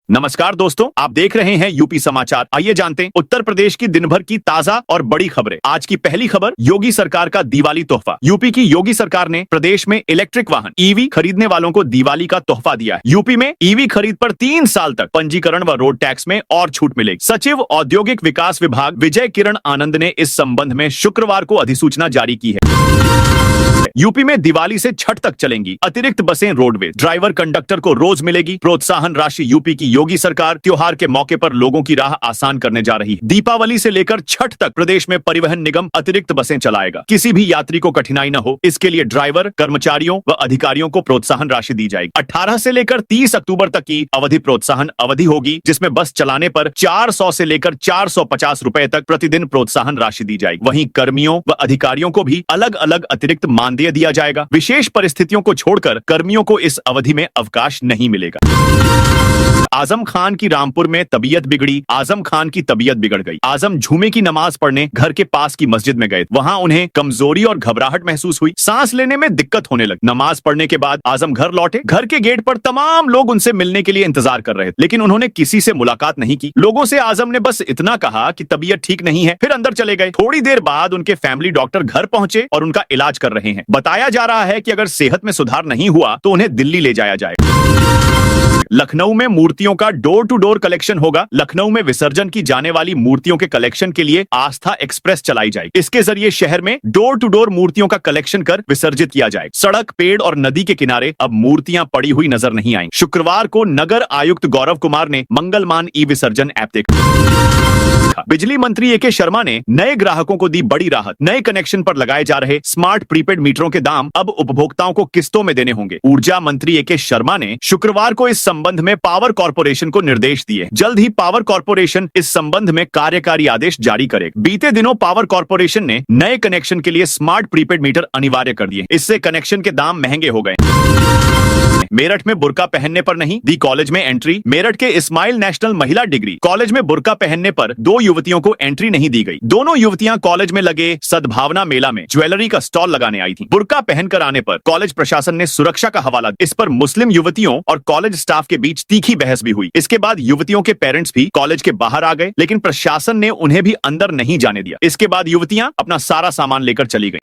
नमस्कार दोस्तों, आप देख रहे हैं यूपी समाचार। आइए जानते हैं उत्तर प्रदेश की दिन भर की ताजा और बड़ी खबरें। आज की पहली खबर, योगी सरकार का दिवाली तोहफा। यूपी की योगी सरकार ने प्रदेश में इलेक्ट्रिक वाहन ईवी खरीदने वालों को दिवाली का तोहफा दिया है। यूपी में ईवी खरीद पर 3 साल तक पंजीकरण व रोड टैक्स में और छूट मिलेगी। सचिव औद्योगिक विकास विभाग विजय किरण आनंद ने इस संबंध में शुक्रवार को अधिसूचना जारी की है। यूपी में दिवाली से छठ तक चलेंगी अतिरिक्त बसें रोडवेज। ड्राइवर कंडक्टर को रोज मिलेगी प्रोत्साहन राशि। यूपी की योगी सरकार त्योहार के मौके पर लोगों की राह आसान करने जा रही है। दीपावली से लेकर छठ तक प्रदेश में परिवहन निगम अतिरिक्त बसें चलाएगा। किसी भी यात्री को कठिनाई न हो, इसके लिए ड्राइवर, कर्मचारियों व अधिकारियों को प्रोत्साहन राशि दी जाएगी। 18 से लेकर 30 अक्टूबर तक की अवधि प्रोत्साहन अवधि होगी, जिसमें बस चलाने पर 400 से लेकर 450 रुपए तक प्रतिदिन प्रोत्साहन राशि दी जाएगी। वहीं कर्मियों व अधिकारियों को भी अलग अलग अतिरिक्त मानदेय दिया जाएगा। विशेष परिस्थितियों को छोड़कर कर्मियों को इस अवधि में अवकाश नहीं मिलेगा। आजम खान की रामपुर में तबीयत बिगड़ी। आजम खान की तबीयत बिगड़ गई। आजम जुमे की नमाज पढ़ने घर के पास की मस्जिद में गए। वहां उन्हें कमजोरी और घबराहट महसूस हुई। सांस लेने में दिक्कत होने लगी। नमाज पढ़ने के बाद आजम घर लौटे। घर के गेट पर तमाम लोग उनसे मिलने के लिए इंतजार कर रहे थे, लेकिन उन्होंने किसी से मुलाकात नहीं की। लोगों से आजम ने बस इतना कहा कि तबीयत ठीक नहीं है, फिर अंदर चले गए। थोड़ी देर बाद उनके फैमिली डॉक्टर घर पहुंचे और उनका इलाज कर रहे हैं। बताया जा रहा है कि अगर सेहत में सुधार नहीं हुआ तो उन्हें दिल्ली ले जाया जाए। लखनऊ में मूर्तियों का डोर टू डोर कलेक्शन होगा। लखनऊ में विसर्जन की जाने वाली मूर्तियों के कलेक्शन के लिए आस्था एक्सप्रेस चलाई जाएगी। इसके जरिए शहर में डोर टू डोर मूर्तियों का कलेक्शन कर विसर्जित किया जाए। सड़क, पेड़ और नदी के किनारे अब मूर्तियां पड़ी हुई नजर नहीं आएंगी। शुक्रवार को नगर आयुक्त गौरव कुमार ने मंगलमान ई विसर्जन ऐप देखा। बिजली मंत्री ए के शर्मा ने नए ग्राहकों को दी बड़ी राहत। नए कनेक्शन पर लगाए जा रहे स्मार्ट प्रीपेड मीटरों के दाम अब उपभोक्ताओं को किस्तों में देने होंगे। ऊर्जा मंत्री ए के शर्मा ने शुक्रवार को इस संबंध में पावर कॉर्पोरेशन को निर्देश दिए। जल्द ही पावर कॉर्पोरेशन इस संबंध में कार्यकारी आदेश जारी करेगा। बीते दिनों पावर कॉर्पोरेशन ने नए कनेक्शन के लिए स्मार्ट प्रीपेड मीटर अनिवार्य कर दिए। इससे कनेक्शन के दाम महंगे हो गए। मेरठ में बुर्का पहनने पर नहीं दी कॉलेज में एंट्री। मेरठ के इस्माइल नेशनल महिला डिग्री कॉलेज में बुर्का पहनने पर 2 युवतियों को एंट्री नहीं दी गई। दोनों युवतियां कॉलेज में लगे सद्भावना मेला में ज्वेलरी का स्टॉल लगाने आई थीं। बुर्का पहनकर आने पर कॉलेज प्रशासन ने सुरक्षा का हवाला दिया। इस पर मुस्लिम युवतियों और कॉलेज स्टाफ के बीच तीखी बहस भी हुई। इसके बाद युवतियों के पेरेंट्स भी कॉलेज के बाहर आ गए, लेकिन प्रशासन ने उन्हें भी अंदर नहीं जाने दिया। इसके बाद युवतियां अपना सारा सामान लेकर चली गई।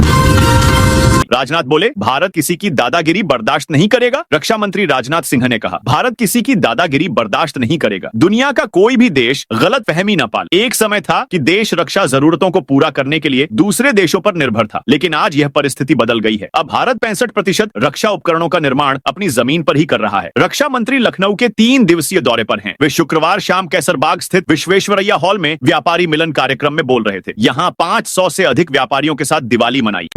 राजनाथ बोले, भारत किसी की दादागिरी बर्दाश्त नहीं करेगा। रक्षा मंत्री राजनाथ सिंह ने कहा, भारत किसी की दादागिरी बर्दाश्त नहीं करेगा। दुनिया का कोई भी देश गलत फहमी न पाले। एक समय था कि देश रक्षा जरूरतों को पूरा करने के लिए दूसरे देशों पर निर्भर था, लेकिन आज यह परिस्थिति बदल गई है। अब भारत 65% रक्षा उपकरणों का निर्माण अपनी जमीन पर ही कर रहा है। रक्षा मंत्री लखनऊ के 3 दिवसीय दौरे पर हैं। वे शुक्रवार शाम कैसरबाग स्थित विश्वेश्वरैया हॉल में व्यापारी मिलन कार्यक्रम में बोल रहे थे। यहाँ 500 से अधिक व्यापारियों के साथ दिवाली मनाई।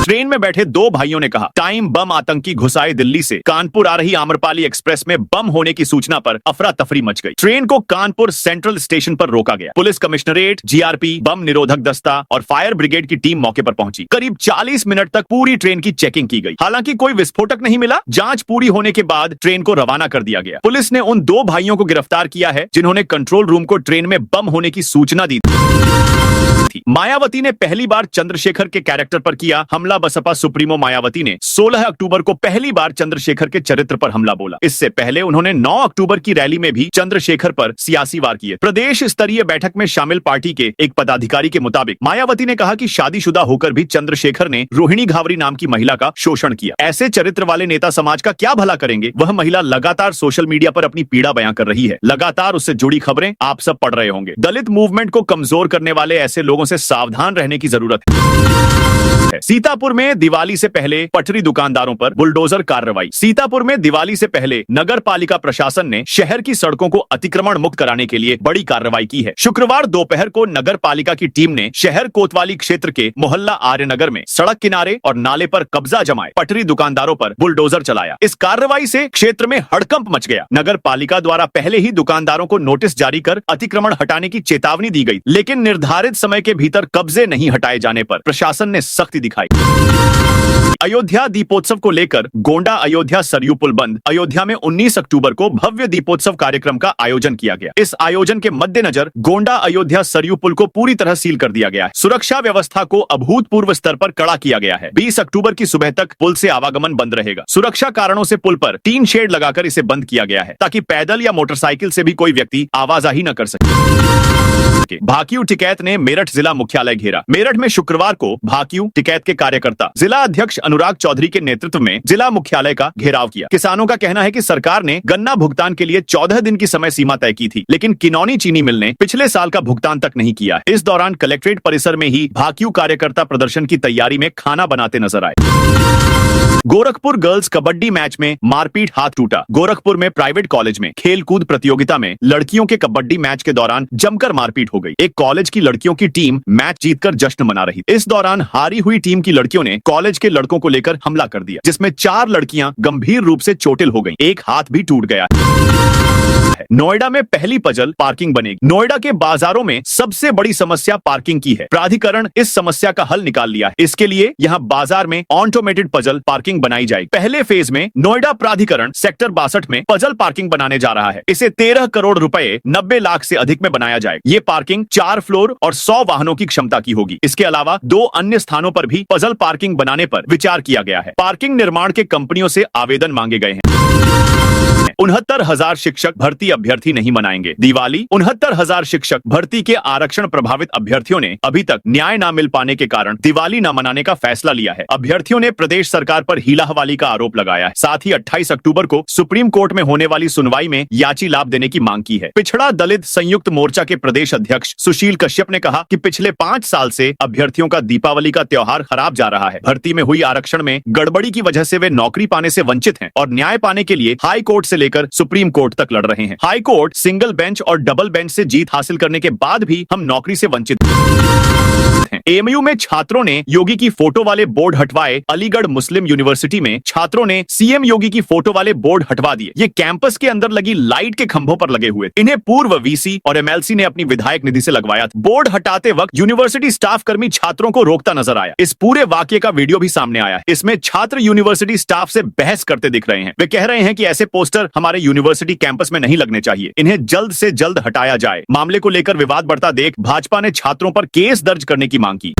ट्रेन में बैठे 2 भाइयों ने कहा, टाइम बम आतंकी घुसाए दिल्ली से। कानपुर आ रही आम्रपाली एक्सप्रेस में बम होने की सूचना पर अफरा तफरी मच गई। ट्रेन को कानपुर सेंट्रल स्टेशन पर रोका गया। पुलिस कमिश्नरेट, जीआरपी, बम निरोधक दस्ता और फायर ब्रिगेड की टीम मौके पर पहुंची। करीब 40 मिनट तक पूरी ट्रेन की चेकिंग की गई। हालांकि कोई विस्फोटक नहीं मिला। जांच पूरी होने के बाद ट्रेन को रवाना कर दिया गया। पुलिस ने उन 2 भाइयों को गिरफ्तार किया है जिन्होंने कंट्रोल रूम को ट्रेन में बम होने की सूचना दी थी। मायावती ने पहली बार चंद्रशेखर के कैरेक्टर पर किया हमला। बसपा सुप्रीमो मायावती ने 16 अक्टूबर को पहली बार चंद्रशेखर के चरित्र पर हमला बोला। इससे पहले उन्होंने 9 अक्टूबर की रैली में भी चंद्रशेखर पर सियासी वार किए। प्रदेश स्तरीय बैठक में शामिल पार्टी के एक पदाधिकारी के मुताबिक मायावती ने कहा कि शादीशुदा होकर भी चंद्रशेखर ने रोहिणी घावरी नाम की महिला का शोषण किया। ऐसे चरित्र वाले नेता समाज का क्या भला करेंगे। वह महिला लगातार सोशल मीडिया पर अपनी पीड़ा बयां कर रही है। लगातार उससे जुड़ी खबरें आप सब पढ़ रहे होंगे। दलित मूवमेंट को कमजोर करने वाले ऐसे लोगों से सावधान रहने की जरूरत है। सीतापुर में दिवाली से पहले पटरी दुकानदारों पर बुलडोजर कार्रवाई। सीतापुर में दिवाली से पहले नगर पालिका प्रशासन ने शहर की सड़कों को अतिक्रमण मुक्त कराने के लिए बड़ी कार्रवाई की है। शुक्रवार दोपहर को नगर पालिका की टीम ने शहर कोतवाली क्षेत्र के मोहल्ला आर्यनगर में सड़क किनारे और नाले पर कब्जा जमाए पटरी दुकानदारों पर बुलडोजर चलाया। इस कार्रवाई से क्षेत्र में हड़कंप मच गया। नगर पालिका द्वारा पहले ही दुकानदारों को नोटिस जारी कर अतिक्रमण हटाने की चेतावनी दी गई, लेकिन निर्धारित समय के भीतर कब्जे नहीं हटाए जाने पर प्रशासन ने सख्ती दिखाई। अयोध्या दीपोत्सव को लेकर गोंडा अयोध्या सरयू पुल बंद। अयोध्या में 19 अक्टूबर को भव्य दीपोत्सव कार्यक्रम का आयोजन किया गया। इस आयोजन के मद्देनजर गोंडा अयोध्या सरयू पुल को पूरी तरह सील कर दिया गया है। सुरक्षा व्यवस्था को अभूतपूर्व स्तर पर कड़ा किया गया है। 20 अक्टूबर की सुबह तक पुल से आवागमन बंद रहेगा। सुरक्षा कारणों से पुल पर टीन शेड लगाकर इसे बंद किया गया है ताकि पैदल या मोटरसाइकिल से भी कोई व्यक्ति आवाजाही न कर सके। भाकियू टिकैत ने मेरठ जिला मुख्यालय घेरा। मेरठ में शुक्रवार को भाकियू टिकैत के कार्यकर्ता जिला अध्यक्ष अनुराग चौधरी के नेतृत्व में जिला मुख्यालय का घेराव किया। किसानों का कहना है कि सरकार ने गन्ना भुगतान के लिए 14 दिन की समय सीमा तय की थी, लेकिन किनौनी चीनी मिल ने पिछले साल का भुगतान तक नहीं किया। इस दौरान कलेक्ट्रेट परिसर में ही भाकियू कार्यकर्ता प्रदर्शन की तैयारी में खाना बनाते नजर आए। गोरखपुर गर्ल्स कबड्डी मैच में मारपीट, हाथ टूटा। गोरखपुर में प्राइवेट कॉलेज में खेल कूद प्रतियोगिता में लड़कियों के कबड्डी मैच के दौरान जमकर मारपीट हो गई। एक कॉलेज की लड़कियों की टीम मैच जीतकर जश्न मना रही। इस दौरान हारी हुई टीम की लड़कियों ने कॉलेज के लड़कों को लेकर हमला कर दिया, जिसमें 4 लड़कियां गंभीर रूप से चोटिल हो गईं। एक हाथ भी टूट गया। नोएडा में पहली पजल पार्किंग बनेगी। नोएडा के बाजारों में सबसे बड़ी समस्या पार्किंग की है। प्राधिकरण इस समस्या का हल निकाल लिया है। इसके लिए यहां बाजार में ऑटोमेटेड पजल पार्किंग बनाई जाएगी। पहले फेज में नोएडा प्राधिकरण सेक्टर 62 में पजल पार्किंग बनाने जा रहा है। इसे 13 करोड़ रुपए 90 लाख से अधिक में बनाया जाएगा। ये पार्किंग 4 फ्लोर और 100 वाहनों की क्षमता की होगी। इसके अलावा 2 अन्य स्थानों पर भी पजल पार्किंग बनाने पर विचार किया गया है। पार्किंग निर्माण के कंपनियों से आवेदन मांगे गए हैं। 69,000 शिक्षक भर्ती अभ्यर्थी नहीं मनाएंगे दिवाली। 69,000 शिक्षक भर्ती के आरक्षण प्रभावित अभ्यर्थियों ने अभी तक न्याय न मिल पाने के कारण दिवाली न मनाने का फैसला लिया है। अभ्यर्थियों ने प्रदेश सरकार पर हीला हवाली का आरोप लगाया है। साथ ही 28 अक्टूबर को सुप्रीम कोर्ट में होने वाली सुनवाई में याची लाभ देने की मांग की है। पिछड़ा दलित संयुक्त मोर्चा के प्रदेश अध्यक्ष सुशील कश्यप ने कहा कि पिछले 5 साल से अभ्यर्थियों का दीपावली का त्योहार खराब जा रहा है। भर्ती में हुई आरक्षण में गड़बड़ी की वजह से वे नौकरी पाने से वंचित हैं और न्याय पाने के लिए हाई कोर्ट से लेकर सुप्रीम कोर्ट तक लड़ रहे हैं। हाई कोर्ट सिंगल बेंच और डबल बेंच से जीत हासिल करने के बाद भी हम नौकरी से वंचित हैं। एएमयू में छात्रों ने योगी की फोटो वाले बोर्ड हटवाए। अलीगढ़ मुस्लिम यूनिवर्सिटी में छात्रों ने सीएम योगी की फोटो वाले बोर्ड हटवा दिए। ये कैंपस के अंदर लगी लाइट के खंभों पर लगे हुए। इन्हें पूर्व वीसी और एमएलसी ने अपनी विधायक निधि से लगवाया था। बोर्ड हटाते वक्त यूनिवर्सिटी स्टाफ कर्मी छात्रों को रोकता नजर आया। इस पूरे वाकये का वीडियो भी सामने आया। इसमें छात्र यूनिवर्सिटी स्टाफ से बहस करते दिख रहे हैं। वे कह रहे हैं कि ऐसे पोस्टर हमारे यूनिवर्सिटी कैंपस में नहीं लगने चाहिए। इन्हें जल्द से जल्द हटाया जाए। मामले को लेकर विवाद बढ़ता देख भाजपा ने छात्रों पर केस दर्ज करने की मांग की।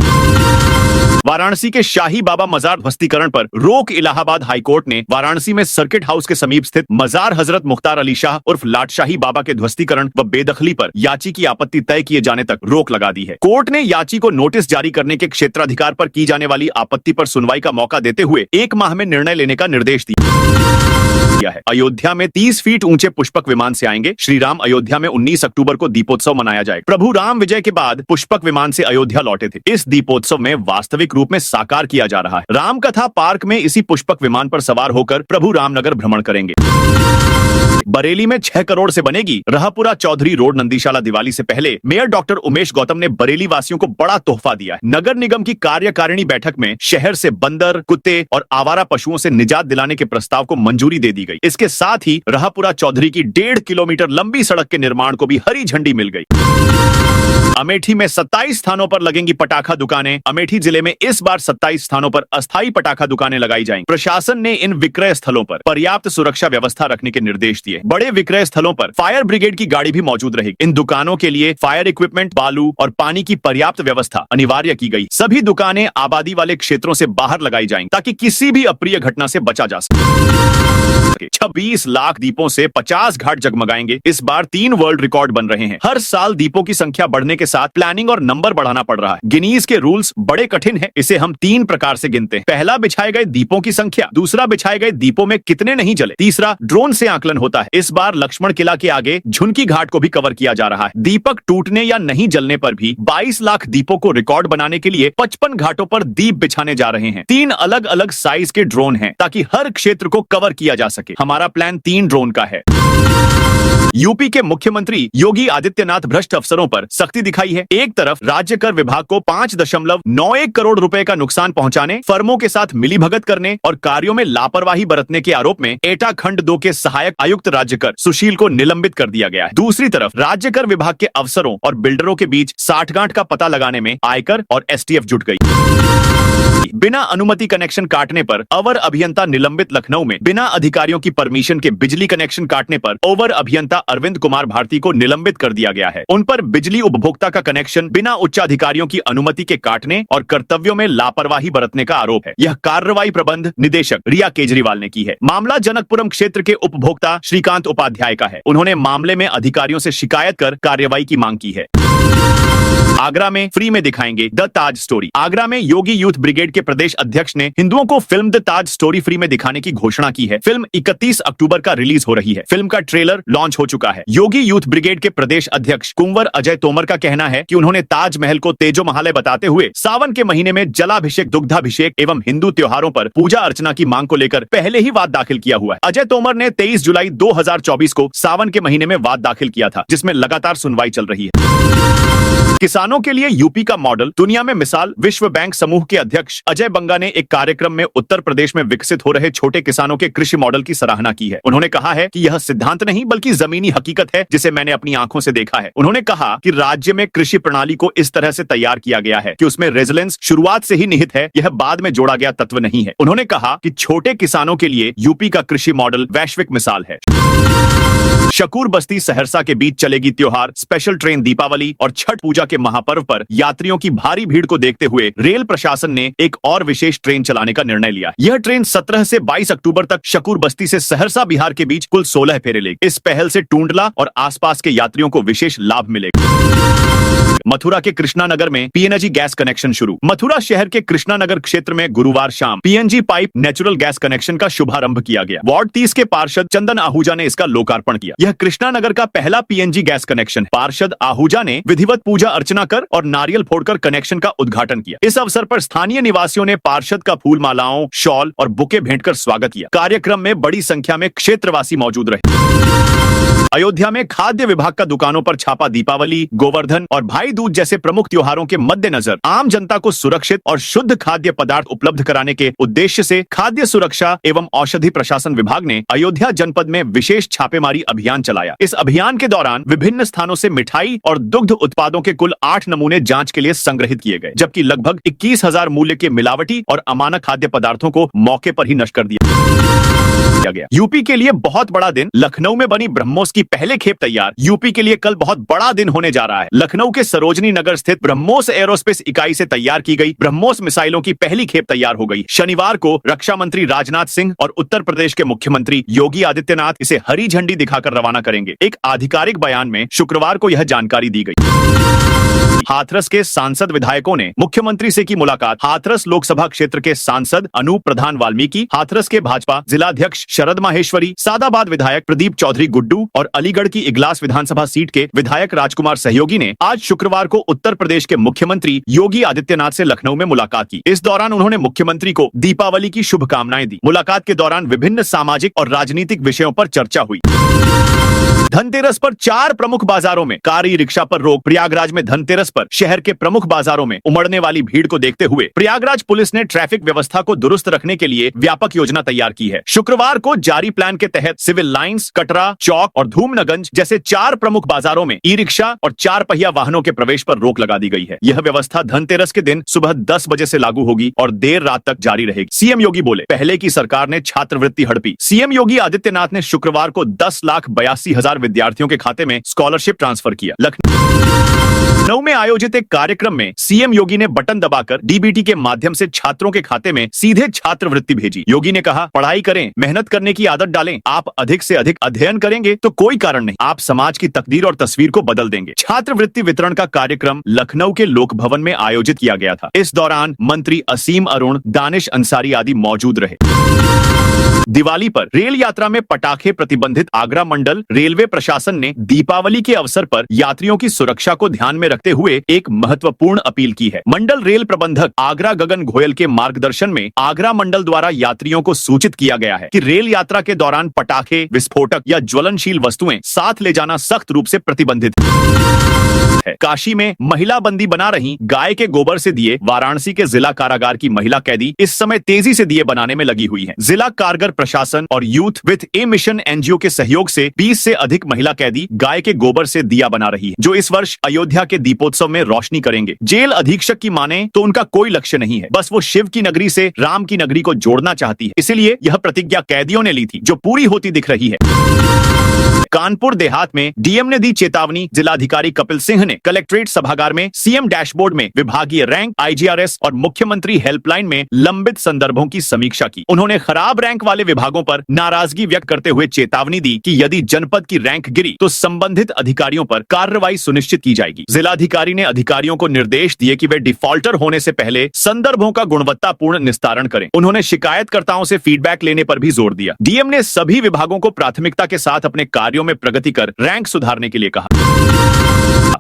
वाराणसी के शाही बाबा मजार ध्वस्तीकरण पर रोक। इलाहाबाद हाईकोर्ट ने वाराणसी में सर्किट हाउस के समीप स्थित मजार हजरत मुख्तार अली शाह उर्फ लाटशाही बाबा के ध्वस्तीकरण व बेदखली पर याची की आपत्ति तय किए जाने तक रोक लगा दी है। कोर्ट ने याची को नोटिस जारी करने के क्षेत्राधिकार पर की जाने वाली आपत्ति पर सुनवाई का मौका देते हुए 1 माह में निर्णय लेने का निर्देश दिया है। अयोध्या में 30 फीट ऊंचे पुष्पक विमान से आएंगे श्री राम। अयोध्या में 19 अक्टूबर को दीपोत्सव मनाया जाएगा। प्रभु राम विजय के बाद पुष्पक विमान से अयोध्या लौटे थे। इस दीपोत्सव में वास्तविक रूप में साकार किया जा रहा है। रामकथा पार्क में इसी पुष्पक विमान पर सवार होकर प्रभु रामनगर भ्रमण करेंगे। बरेली में 6 करोड़ से बनेगी रहपुरा चौधरी रोड नंदीशाला। दिवाली से पहले मेयर डॉक्टर उमेश गौतम ने बरेली वासियों को बड़ा तोहफा दिया है। नगर निगम की कार्यकारिणी बैठक में शहर से बंदर, कुत्ते और आवारा पशुओं से निजात दिलाने के प्रस्ताव को मंजूरी दे दी गई। इसके साथ ही रहपुरा चौधरी की 1.5 किलोमीटर लंबी सड़क के निर्माण को भी हरी झंडी मिल गई। अमेठी में 27 स्थानों पर लगेंगी पटाखा दुकानें। अमेठी जिले में इस बार 27 स्थानों पर अस्थायी पटाखा दुकानें लगाई जाएंगी। प्रशासन ने इन विक्रय स्थलों पर पर्याप्त सुरक्षा व्यवस्था रखने के निर्देश दिए। बड़े विक्रय स्थलों पर फायर ब्रिगेड की गाड़ी भी मौजूद रहेगी। इन दुकानों के लिए फायर इक्विपमेंट, बालू और पानी की पर्याप्त व्यवस्था अनिवार्य की गई। सभी दुकानें आबादी वाले क्षेत्रों से बाहर लगाई जाएंगी ताकि किसी भी अप्रिय घटना से बचा जा सके। 26 लाख दीपों से 50 घाट जगमगाएंगे। इस बार 3 वर्ल्ड रिकॉर्ड बन रहे हैं। हर साल दीपों की संख्या बढ़ने के साथ प्लानिंग और नंबर बढ़ाना पड़ रहा है। गिनीज के रूल्स बड़े कठिन हैं। इसे हम 3 प्रकार से गिनते हैं। पहला, बिछाए गए दीपों की संख्या। दूसरा, बिछाए गए दीपों में कितने नहीं जले। तीसरा, ड्रोन से आकलन होता है। इस बार लक्ष्मण किला के आगे झुनकी घाट को भी कवर किया जा रहा है। दीपक टूटने या नहीं जलने पर भी 22 लाख दीपों को रिकॉर्ड बनाने के लिए 55 घाटों पर दीप बिछाने जा रहे हैं। 3 अलग अलग साइज के ड्रोन हैं ताकि हर क्षेत्र को कवर किया जा सके। हमारा प्लान 3 ड्रोन का है। यूपी के मुख्यमंत्री योगी आदित्यनाथ भ्रष्ट अफसरों पर सख्ती दिखाई है। एक तरफ राज्य कर विभाग को 5.91 करोड़ रुपए का नुकसान पहुंचाने, फर्मों के साथ मिलीभगत करने और कार्यों में लापरवाही बरतने के आरोप में एटा खंड 2 के सहायक आयुक्त राज्य कर सुशील को निलंबित कर दिया गया है। दूसरी तरफ राज्य कर विभाग के अफसरों और बिल्डरों के बीच साठगांठ का पता लगाने में आयकर और एसटीएफ जुट गई। हुई। बिना अनुमति कनेक्शन काटने पर अवर अभियंता निलंबित। लखनऊ में बिना अधिकारियों की परमिशन के बिजली कनेक्शन काटने पर अवर अभियंता अरविंद कुमार भारती को निलंबित कर दिया गया है। उन पर बिजली उपभोक्ता का कनेक्शन बिना उच्चाधिकारियों की अनुमति के काटने और कर्तव्यों में लापरवाही बरतने का आरोप है। यह कार्रवाई प्रबंध निदेशक रिया केजरीवाल ने की है। मामला जनकपुरम क्षेत्र के उपभोक्ता श्रीकांत उपाध्याय का है। उन्होंने मामले में अधिकारियों से शिकायत कर कार्रवाई की मांग की है। आगरा में फ्री में दिखाएंगे द ताज स्टोरी। आगरा में योगी यूथ ब्रिगेड के प्रदेश अध्यक्ष ने हिंदुओं को film the Taj story free में दिखाने की घोषणा की है। फिल्म 31 अक्टूबर का रिलीज हो रही है। फिल्म का ट्रेलर लॉन्च हो चुका है। योगी यूथ ब्रिगेड के प्रदेश अध्यक्ष कुंवर अजय तोमर का कहना है कि उन्होंने ताजमहल को तेजो महालय बताते हुए सावन के महीने में जलाभिषेक, दुग्धाभिषेक एवं हिंदू त्योहारों पर पूजा अर्चना की मांग को लेकर पहले ही वाद दाखिल किया हुआ है। अजय तोमर ने 23 जुलाई 2024 को सावन के महीने में वाद दाखिल किया था, जिसमें लगातार सुनवाई चल रही है। किसानों के लिए यूपी का मॉडल दुनिया में मिसाल। विश्व बैंक समूह के अध्यक्ष अजय बंगा ने एक कार्यक्रम में उत्तर प्रदेश में विकसित हो रहे छोटे किसानों के कृषि मॉडल की सराहना की है। उन्होंने कहा है कि यह सिद्धांत नहीं बल्कि जमीनी हकीकत है, जिसे मैंने अपनी आंखों से देखा है। उन्होंने कहा कि राज्य में कृषि प्रणाली को इस तरह से तैयार किया गया है कि उसमें रेजिलेंस शुरुआत से ही निहित है, यह बाद में जोड़ा गया तत्व नहीं है। उन्होंने कहा कि छोटे किसानों के लिए यूपी का कृषि मॉडल वैश्विक मिसाल है। शकूर बस्ती सहरसा के बीच चलेगी त्योहार स्पेशल ट्रेन। दीपावली और छठ पूजा के महापर्व पर यात्रियों की भारी भीड़ को देखते हुए रेल प्रशासन ने एक और विशेष ट्रेन चलाने का निर्णय लिया। यह ट्रेन 17 से 22 अक्टूबर तक शकूर बस्ती से सहरसा बिहार के बीच कुल 16 फेरे लेगी। इस पहल से टूंडला और आसपास के यात्रियों को विशेष लाभ मिलेगा। मथुरा के कृष्णानगर में पीएनजी गैस कनेक्शन शुरू। मथुरा शहर के कृष्णानगर क्षेत्र में गुरुवार शाम PNG pipe natural gas connection का शुभारंभ किया गया। वार्ड 30 के पार्षद चंदन आहूजा ने इसका लोकार्पण किया। यह कृष्णानगर का पहला पीएनजी गैस कनेक्शन है। पार्षद आहूजा ने विधिवत पूजा अर्चना कर और नारियल फोड़कर कनेक्शन का उद्घाटन किया। इस अवसर पर स्थानीय निवासियों ने पार्षद का फूल मालाओं, शॉल और बुके भेंट कर स्वागत किया। कार्यक्रम में बड़ी संख्या में क्षेत्रवासी मौजूद रहे। अयोध्या में खाद्य विभाग का दुकानों पर छापा। दीपावली, गोवर्धन और भाई दूज जैसे प्रमुख त्योहारों के मद्देनजर आम जनता को सुरक्षित और शुद्ध खाद्य पदार्थ उपलब्ध कराने के उद्देश्य से खाद्य सुरक्षा एवं औषधि प्रशासन विभाग ने अयोध्या जनपद में विशेष छापेमारी अभियान चलाया। इस अभियान के दौरान विभिन्न स्थानों से मिठाई और दुग्ध उत्पादों के कुल 8 नमूने जांच के लिए संग्रहित किए गए, जबकि लगभग 21,000 मूल्य के मिलावटी और अमानक खाद्य पदार्थों को मौके पर ही नष्ट कर दिया गया। यूपी के लिए बहुत बड़ा दिन। लखनऊ में बनी ब्रह्मोस की पहले खेप तैयार। यूपी के लिए कल बहुत बड़ा दिन होने जा रहा है। लखनऊ के सरोजनी नगर स्थित ब्रह्मोस एरोस्पेस इकाई से तैयार की गई ब्रह्मोस मिसाइलों की पहली खेप तैयार हो गई। शनिवार को रक्षा मंत्री राजनाथ सिंह और उत्तर प्रदेश के मुख्यमंत्री योगी आदित्यनाथ इसे हरी झंडी दिखाकर रवाना करेंगे। एक आधिकारिक बयान में शुक्रवार को यह जानकारी दी गई। हाथरस के सांसद विधायकों ने मुख्यमंत्री से की मुलाकात। हाथरस लोकसभा क्षेत्र के सांसद अनूप प्रधान वाल्मीकि, हाथरस के भाजपा जिलाध्यक्ष शरद माहेश्वरी, सादाबाद विधायक प्रदीप चौधरी गुड्डू और अलीगढ़ की इगलास विधानसभा सीट के विधायक राजकुमार सहयोगी ने आज शुक्रवार को उत्तर प्रदेश के मुख्यमंत्री योगी आदित्यनाथ से लखनऊ में मुलाकात की। इस दौरान उन्होंने मुख्यमंत्री को दीपावली की शुभकामनाएं दी। मुलाकात के दौरान विभिन्न सामाजिक और राजनीतिक विषयों पर चर्चा हुई। धनतेरस पर 4 प्रमुख बाजारों में कार ई रिक्शा पर रोक। प्रयागराज में धनतेरस पर शहर के प्रमुख बाजारों में उमड़ने वाली भीड़ को देखते हुए प्रयागराज पुलिस ने ट्रैफिक व्यवस्था को दुरुस्त रखने के लिए व्यापक योजना तैयार की है। शुक्रवार को जारी प्लान के तहत सिविल लाइंस, कटरा चौक और धूमनगंज जैसे 4 प्रमुख बाजारों में ई रिक्शा और 4 पहिया वाहनों के प्रवेश पर रोक लगा दी गई है। यह व्यवस्था धनतेरस के दिन सुबह 10 बजे से लागू होगी और देर रात तक जारी रहेगी। सीएम योगी बोले, पहले की सरकार ने छात्रवृत्ति हड़पी। सीएम योगी आदित्यनाथ ने शुक्रवार को 10,82,000 विद्यार्थियों के खाते में स्कॉलरशिप ट्रांसफर किया। लखनऊ में आयोजित एक कार्यक्रम में सीएम योगी ने बटन दबाकर डीबीटी के माध्यम से छात्रों के खाते में सीधे छात्रवृत्ति भेजी। योगी ने कहा, पढ़ाई करें, मेहनत करने की आदत डालें। आप अधिक से अधिक अध्ययन करेंगे तो कोई कारण नहीं, आप समाज की तकदीर और तस्वीर को बदल देंगे। छात्रवृत्ति वितरण का कार्यक्रम लखनऊ के लोक भवन में आयोजित किया गया था। इस दौरान मंत्री असीम अरुण, दानिश अंसारी आदि मौजूद रहे। दिवाली पर रेल यात्रा में पटाखे प्रतिबंधित। आगरा मंडल रेलवे प्रशासन ने दीपावली के अवसर पर यात्रियों की सुरक्षा को ध्यान में रखते हुए एक महत्वपूर्ण अपील की है। मंडल रेल प्रबंधक आगरा गगन गोयल के मार्गदर्शन में आगरा मंडल द्वारा यात्रियों को सूचित किया गया है कि रेल यात्रा के दौरान पटाखे, विस्फोटक या ज्वलनशील वस्तुएं साथ ले जाना सख्त रूप से प्रतिबंधित है। है। काशी में महिला बंदी बना रही गाय के गोबर से दिए। वाराणसी के जिला कारागार की महिला कैदी इस समय तेजी से दिए बनाने में लगी हुई हैं। जिला कारगर प्रशासन और youth with A mission NGO के सहयोग से 20 से अधिक महिला कैदी गाय के गोबर से दिया बना रही है, जो इस वर्ष अयोध्या के दीपोत्सव में रोशनी करेंगे। जेल अधीक्षक की माने तो उनका कोई लक्ष्य नहीं है, बस वो शिव की नगरी से राम की नगरी को जोड़ना चाहती है। इसलिए यह प्रतिज्ञा कैदियों ने ली थी, जो पूरी होती दिख रही है। कानपुर देहात में डीएम ने दी चेतावनी। जिलाधिकारी कपिल सिंह ने कलेक्ट्रेट सभागार में सीएम डैशबोर्ड में विभागीय रैंक, आईजीआरएस और मुख्यमंत्री हेल्पलाइन में लंबित संदर्भों की समीक्षा की। उन्होंने खराब रैंक वाले विभागों पर नाराजगी व्यक्त करते हुए चेतावनी दी कि यदि जनपद की रैंक गिरी तो संबंधित अधिकारियों पर कार्रवाई सुनिश्चित की जाएगी। जिलाधिकारी ने अधिकारियों को निर्देश दिए कि वे डिफॉल्टर होने से पहले संदर्भों का गुणवत्तापूर्ण निस्तारण करें। उन्होंने शिकायतकर्ताओं से फीडबैक लेने पर भी जोर दिया। डीएम ने सभी विभागों को प्राथमिकता के साथ अपने कार्यों में प्रगति कर रैंक सुधारने के लिए कहा।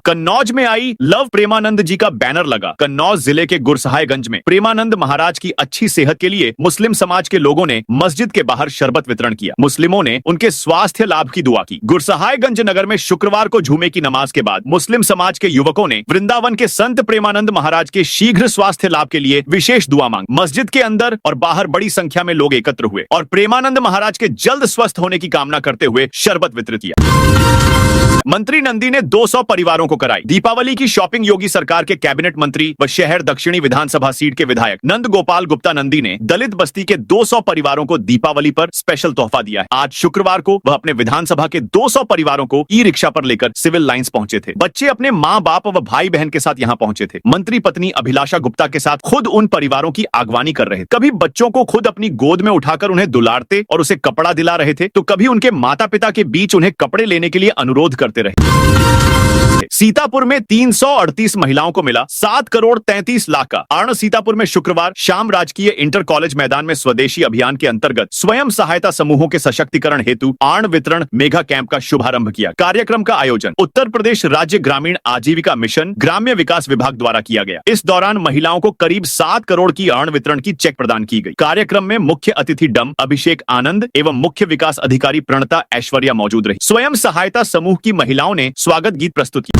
कन्नौज में आई लव प्रेमानंद जी का बैनर लगा। कन्नौज जिले के गुरसहायगंज में प्रेमानंद महाराज की अच्छी सेहत के लिए मुस्लिम समाज के लोगों ने मस्जिद के बाहर शरबत वितरण किया। मुस्लिमों ने उनके स्वास्थ्य लाभ की दुआ की। गुरसहायगंज नगर में शुक्रवार को जुमे की नमाज के बाद मुस्लिम समाज के युवकों ने वृंदावन के संत प्रेमानंद महाराज के शीघ्र स्वास्थ्य लाभ के लिए विशेष दुआ मांगी। मस्जिद के अंदर और बाहर बड़ी संख्या में लोग एकत्र हुए और प्रेमानंद महाराज के जल्द स्वस्थ होने की कामना करते हुए शरबत वितरित किया। मंत्री नंदी ने 200 परिवारों को कराई दीपावली की शॉपिंग। योगी सरकार के कैबिनेट मंत्री व शहर दक्षिणी विधानसभा सीट के विधायक नंद गोपाल गुप्ता नंदी ने दलित बस्ती के 200 परिवारों को दीपावली पर स्पेशल तोहफा दिया है। आज शुक्रवार को वह अपने विधानसभा के 200 परिवारों को ई रिक्शा पर लेकर सिविल लाइंस पहुंचे थे। बच्चे अपने माँ बाप व भाई बहन के साथ यहाँ पहुंचे थे। मंत्री पत्नी अभिलाषा गुप्ता के साथ खुद उन परिवारों की अगवानी कर रहे थे। कभी बच्चों को खुद अपनी गोद में उठाकर उन्हें दुलारते और उसे कपड़ा दिला रहे थे, तो कभी उनके माता पिता के बीच उन्हें कपड़े लेने के लिए अनुरोध करते रहे। सीतापुर में 338 महिलाओं को मिला 7 करोड़ 33 लाख का। आर्ण सीतापुर में शुक्रवार शाम राजकीय इंटर कॉलेज मैदान में स्वदेशी अभियान के अंतर्गत स्वयं सहायता समूहों के सशक्तिकरण हेतु आर्ण वितरण मेगा कैंप का शुभारंभ किया। कार्यक्रम का आयोजन उत्तर प्रदेश राज्य ग्रामीण आजीविका मिशन ग्राम्य विकास विभाग द्वारा किया गया। इस दौरान महिलाओं को करीब 7 करोड़ की आर्ण वितरण की चेक प्रदान की गई। कार्यक्रम में मुख्य अतिथि डम अभिषेक आनंद एवं मुख्य विकास अधिकारी प्रणता ऐश्वर्या मौजूद रही। स्वयं सहायता समूह की महिलाओं ने स्वागत गीत प्रस्तुत किया।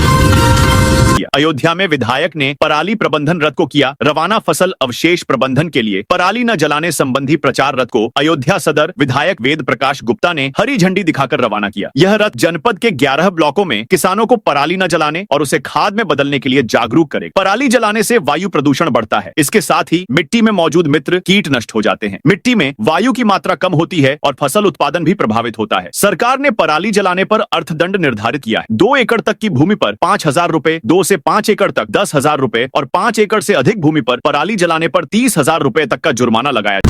अयोध्या में विधायक ने पराली प्रबंधन रथ को किया रवाना। फसल अवशेष प्रबंधन के लिए पराली न जलाने संबंधी प्रचार रथ को अयोध्या सदर विधायक वेद प्रकाश गुप्ता ने हरी झंडी दिखाकर रवाना किया। यह रथ जनपद के 11 ब्लॉकों में किसानों को पराली न जलाने और उसे खाद में बदलने के लिए जागरूक करे। पराली जलाने से वायु प्रदूषण बढ़ता है। इसके साथ ही मिट्टी में मौजूद मित्र कीट नष्ट हो जाते हैं। मिट्टी में वायु की मात्रा कम होती है और फसल उत्पादन भी प्रभावित होता है। सरकार ने पराली जलाने पर अर्थदंड निर्धारित किया है। 2 एकड़ तक की भूमि पर 5,000 रुपए, 2 से 5 एकड़ तक 10,000 रुपए और 5 एकड़ से अधिक भूमि पर पराली जलाने पर 30,000 रुपए तक का जुर्माना लगाया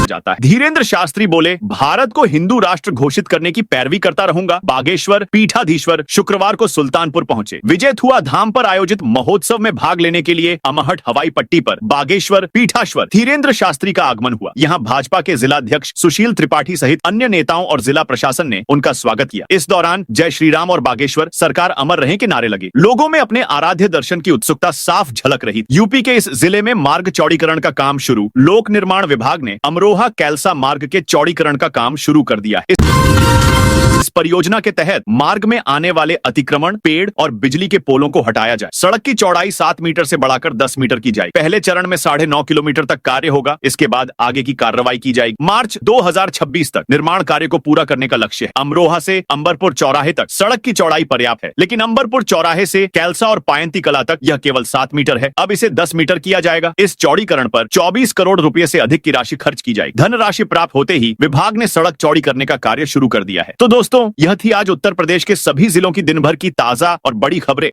जाता है। धीरेन्द्र शास्त्री बोले, भारत को हिंदू राष्ट्र घोषित करने की पैरवी करता रहूंगा। बागेश्वर पीठाधीश्वर शुक्रवार को सुल्तानपुर पहुंचे। विजय थुआ धाम पर आयोजित महोत्सव में भाग लेने के लिए अमहट हवाई पट्टी पर बागेश्वर पीठाश्वर धीरेन्द्र शास्त्री का आगमन हुआ। यहां भाजपा के जिलाध्यक्ष सुशील त्रिपाठी सहित अन्य नेताओं और जिला प्रशासन ने उनका स्वागत किया। इस दौरान जय श्री राम और बागेश्वर सरकार अमर रहे के नारे लगे। लोगों में अपने आराध्य दर्शन की उत्सुकता साफ झलक रही। यूपी के इस जिले में मार्ग चौड़ीकरण का काम शुरू। लोक निर्माण विभाग ने अमरोहा कैलसा मार्ग के चौड़ीकरण का काम शुरू कर दिया है। इस परियोजना के तहत मार्ग में आने वाले अतिक्रमण, पेड़ और बिजली के पोलों को हटाया जाए। सड़क की चौड़ाई 7 मीटर से बढ़ाकर 10 मीटर की जाएगी। पहले चरण में 9.5 किलोमीटर तक कार्य होगा। इसके बाद आगे की कार्रवाई की जाएगी। मार्च 2026 तक निर्माण कार्य को पूरा करने का लक्ष्य है। अमरोहा से अंबरपुर चौराहे तक सड़क की चौड़ाई पर्याप्त है, लेकिन अंबरपुर चौराहे से कैलसा और पायंती कला तक यह केवल 7 मीटर है। अब इसे 10 मीटर किया जाएगा। इस चौड़ीकरण पर 24 करोड़ रुपए से अधिक की राशि खर्च की जाएगी। धनराशि प्राप्त होते ही विभाग ने सड़क चौड़ी करने का कार्य शुरू कर दिया है। तो दोस्तों, यह थी आज उत्तर प्रदेश के सभी जिलों की दिन भर की ताजा और बड़ी खबरें।